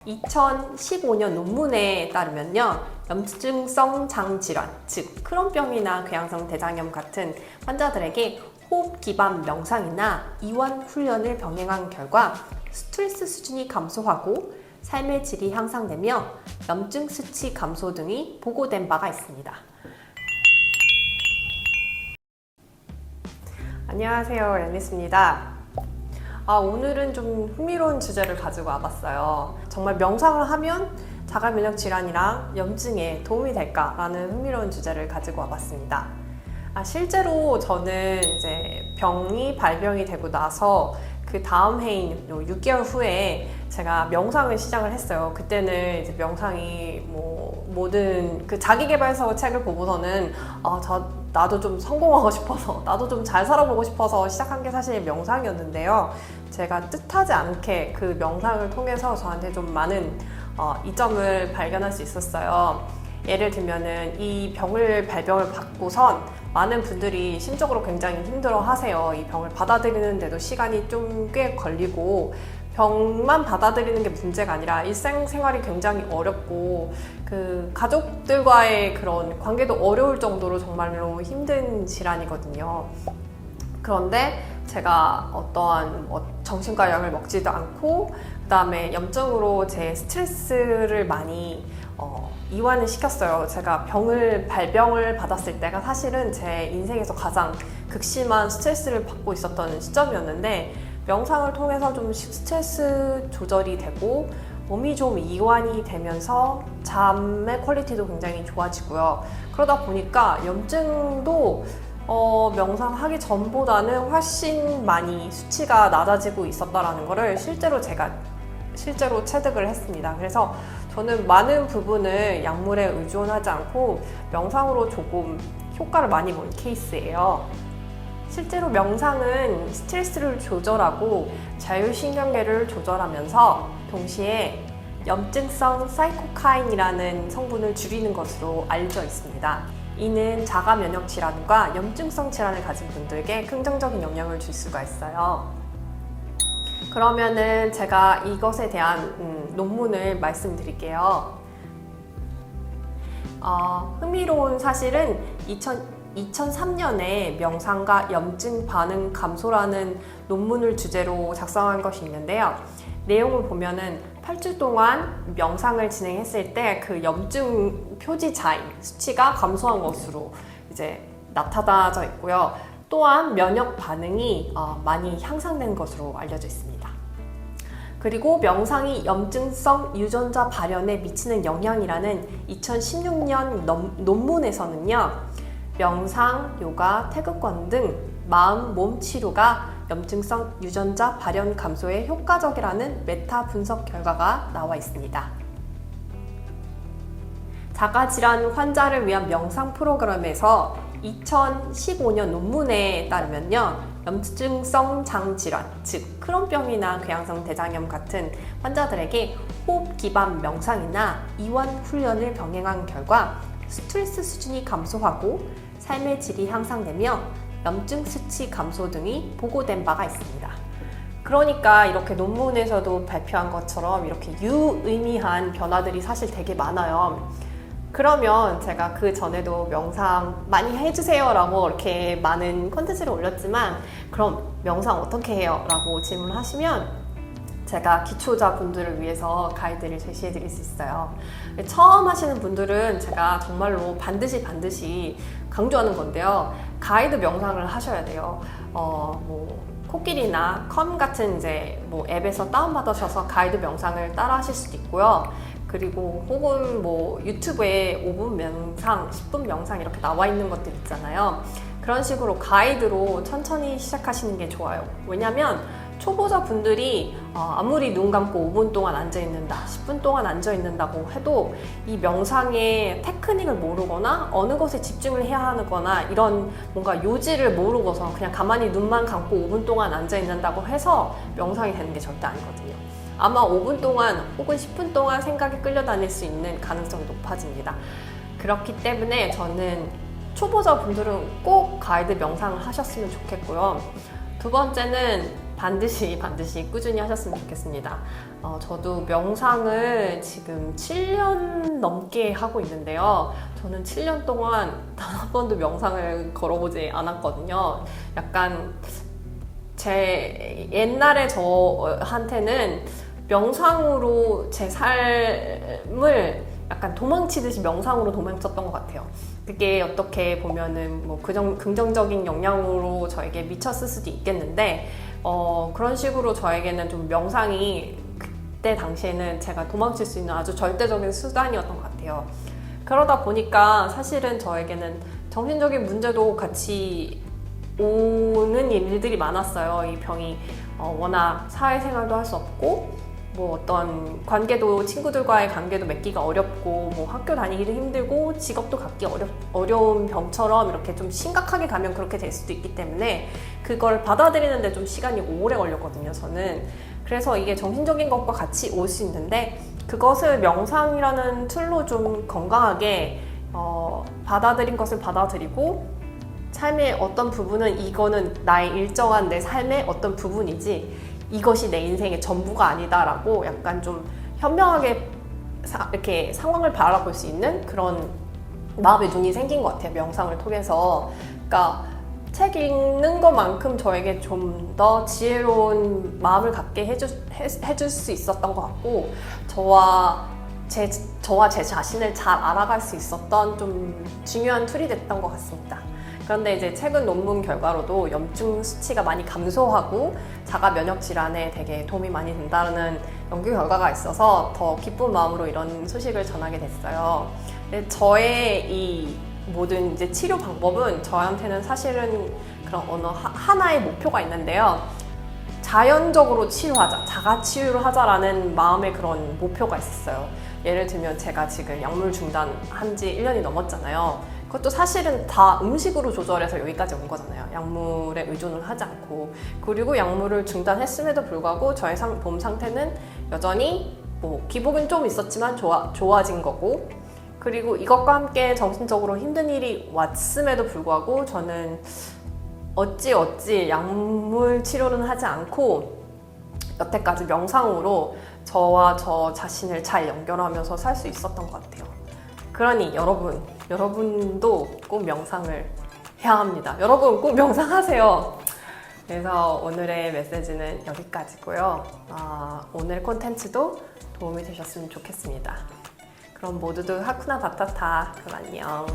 2015년 논문에 따르면요, 염증성 장질환, 즉 크론병이나 궤양성 대장염 같은 환자들에게 호흡 기반 명상이나 이완 훈련을 병행한 결과 스트레스 수준이 감소하고 삶의 질이 향상되며 염증 수치 감소 등이 보고된 바가 있습니다. 안녕하세요, 앨리스입니다. 오늘은 좀 흥미로운 주제를 가지고 와봤어요. 정말 명상을 하면 자가 면역 질환이랑 염증에 도움이 될까라는 흥미로운 주제를 가지고 와봤습니다. 실제로 저는 이제 병이 발병이 되고 나서 그 다음 해인 6개월 후에 제가 명상을 시작을 했어요. 그때는 이제 명상이 모든 그 자기계발서 책을 보고서는 나도 좀 성공하고 싶어서, 나도 좀 잘 살아보고 싶어서 시작한 게 사실 명상이었는데요. 제가 뜻하지 않게 그 명상을 통해서 저한테 좀 많은 이점을 발견할 수 있었어요. 예를 들면은 이 발병을 받고선 많은 분들이 심적으로 굉장히 힘들어 하세요. 이 병을 받아들이는데도 시간이 좀 꽤 걸리고, 병만 받아들이는 게 문제가 아니라 일상생활이 굉장히 어렵고, 그 가족들과의 그런 관계도 어려울 정도로 정말로 힘든 질환이거든요. 그런데 제가 어떠한 정신과 약을 먹지도 않고, 그 다음에 염증으로 제 스트레스를 많이 이완을 시켰어요. 제가 발병을 받았을 때가 사실은 제 인생에서 가장 극심한 스트레스를 받고 있었던 시점이었는데, 명상을 통해서 좀 스트레스 조절이 되고 몸이 좀 이완이 되면서 잠의 퀄리티도 굉장히 좋아지고요. 그러다 보니까 염증도 명상하기 전보다는 훨씬 많이 수치가 낮아지고 있었다는 거를 실제로 체득을 했습니다. 그래서 저는 많은 부분을 약물에 의존하지 않고 명상으로 조금 효과를 많이 본 케이스예요. 실제로 명상은 스트레스를 조절하고 자율신경계를 조절하면서 동시에 염증성 사이토카인이라는 성분을 줄이는 것으로 알려져 있습니다. 이는 자가 면역 질환과 염증성 질환을 가진 분들에게 긍정적인 영향을 줄 수가 있어요. 그러면은 제가 이것에 대한 논문을 말씀드릴게요. 흥미로운 사실은 2003년에 명상과 염증 반응 감소라는 논문을 주제로 작성한 것이 있는데요. 내용을 보면은 8주 동안 명상을 진행했을 때 그 염증 표지자인 수치가 감소한 것으로 이제 나타나져 있고요. 또한 면역 반응이 많이 향상된 것으로 알려져 있습니다. 그리고 명상이 염증성 유전자 발현에 미치는 영향이라는 2016년 논문에서는요, 명상, 요가, 태극권 등 마음, 몸 치료가 염증성 유전자 발현 감소에 효과적이라는 메타 분석 결과가 나와 있습니다. 자가질환 환자를 위한 명상 프로그램에서 2015년 논문에 따르면요, 염증성 장질환, 즉 크론병이나 궤양성 대장염 같은 환자들에게 호흡 기반 명상이나 이완 훈련을 병행한 결과 스트레스 수준이 감소하고 삶의 질이 향상되며 염증 수치 감소 등이 보고된 바가 있습니다. 그러니까 이렇게 논문에서도 발표한 것처럼 이렇게 유의미한 변화들이 사실 되게 많아요. 그러면 제가 그 전에도 명상 많이 해주세요 라고 이렇게 많은 콘텐츠를 올렸지만, 그럼 명상 어떻게 해요? 라고 질문하시면 제가 기초자분들을 위해서 가이드를 제시해 드릴 수 있어요. 처음 하시는 분들은 제가 정말로 반드시 강조하는 건데요. 가이드 명상을 하셔야 돼요. 코끼리나 컴 같은 이제 앱에서 다운받으셔서 가이드 명상을 따라 하실 수도 있고요. 그리고 혹은 유튜브에 5분 명상, 10분 명상 이렇게 나와 있는 것들 있잖아요. 그런 식으로 가이드로 천천히 시작하시는 게 좋아요. 왜냐면 초보자 분들이 아무리 눈 감고 5분 동안 앉아있는다, 10분 동안 앉아있는다고 해도 이 명상의 테크닉을 모르거나 어느 것에 집중을 해야 하거나 이런 뭔가 요지를 모르고서 그냥 가만히 눈만 감고 5분 동안 앉아있는다고 해서 명상이 되는 게 절대 아니거든요. 아마 5분 동안 혹은 10분 동안 생각이 끌려다닐 수 있는 가능성이 높아집니다. 그렇기 때문에 저는 초보자 분들은 꼭 가이드 명상을 하셨으면 좋겠고요. 두 번째는 반드시 꾸준히 하셨으면 좋겠습니다. 저도 명상을 지금 7년 넘게 하고 있는데요. 저는 7년 동안 단 한 번도 명상을 걸어보지 않았거든요. 약간 제 옛날에 저한테는 명상으로 제 삶을 약간 도망치듯이 명상으로 도망쳤던 것 같아요. 그게 어떻게 보면은 뭐 긍정적인 영향으로 저에게 미쳤을 수도 있겠는데 그런 식으로 저에게는 좀 명상이 그때 당시에는 제가 도망칠 수 있는 아주 절대적인 수단이었던 것 같아요. 그러다 보니까 사실은 저에게는 정신적인 문제도 같이 오는 일들이 많았어요. 이 병이 워낙 사회생활도 할 수 없고 뭐 어떤 관계도 친구들과의 관계도 맺기가 어렵고 뭐 학교 다니기도 힘들고 직업도 갖기 어려운 병처럼 이렇게 좀 심각하게 가면 그렇게 될 수도 있기 때문에 그걸 받아들이는데 좀 시간이 오래 걸렸거든요. 저는 그래서 이게 정신적인 것과 같이 올 수 있는데 그것을 명상이라는 툴로 좀 건강하게 받아들인 것을 받아들이고 삶의 어떤 부분은 이거는 나의 일정한 내 삶의 어떤 부분이지 이것이 내 인생의 전부가 아니다라고 약간 좀 현명하게 이렇게 상황을 바라볼 수 있는 그런 마음의 눈이 생긴 것 같아요. 명상을 통해서. 그러니까 책 읽는 것만큼 저에게 좀 더 지혜로운 마음을 갖게 해줄 수 있었던 것 같고 저와 제 자신을 잘 알아갈 수 있었던 좀 중요한 툴이 됐던 것 같습니다. 그런데 이제 최근 논문 결과로도 염증 수치가 많이 감소하고 자가 면역 질환에 되게 도움이 많이 된다는 연구 결과가 있어서 더 기쁜 마음으로 이런 소식을 전하게 됐어요. 근데 저의 이 모든 이제 치료 방법은 저한테는 사실은 그런 어느 하나의 목표가 있는데요. 자연적으로 치유하자, 자가 치유를 하자라는 마음의 그런 목표가 있었어요. 예를 들면 제가 지금 약물 중단한 지 1년이 넘었잖아요. 그것도 사실은 다 음식으로 조절해서 여기까지 온 거잖아요. 약물에 의존을 하지 않고. 그리고 약물을 중단했음에도 불구하고 저의 몸 상태는 여전히 뭐 기복은 좀 있었지만 좋아진 거고, 그리고 이것과 함께 정신적으로 힘든 일이 왔음에도 불구하고 저는 어찌 약물 치료는 하지 않고 여태까지 명상으로 저와 저 자신을 잘 연결하면서 살 수 있었던 것 같아요. 그러니 여러분도 꼭 명상을 해야 합니다. 여러분 꼭 명상하세요. 그래서 오늘의 메시지는 여기까지고요. 오늘 콘텐츠도 도움이 되셨으면 좋겠습니다. 그럼 모두도 하쿠나 바타타. 그럼 안녕.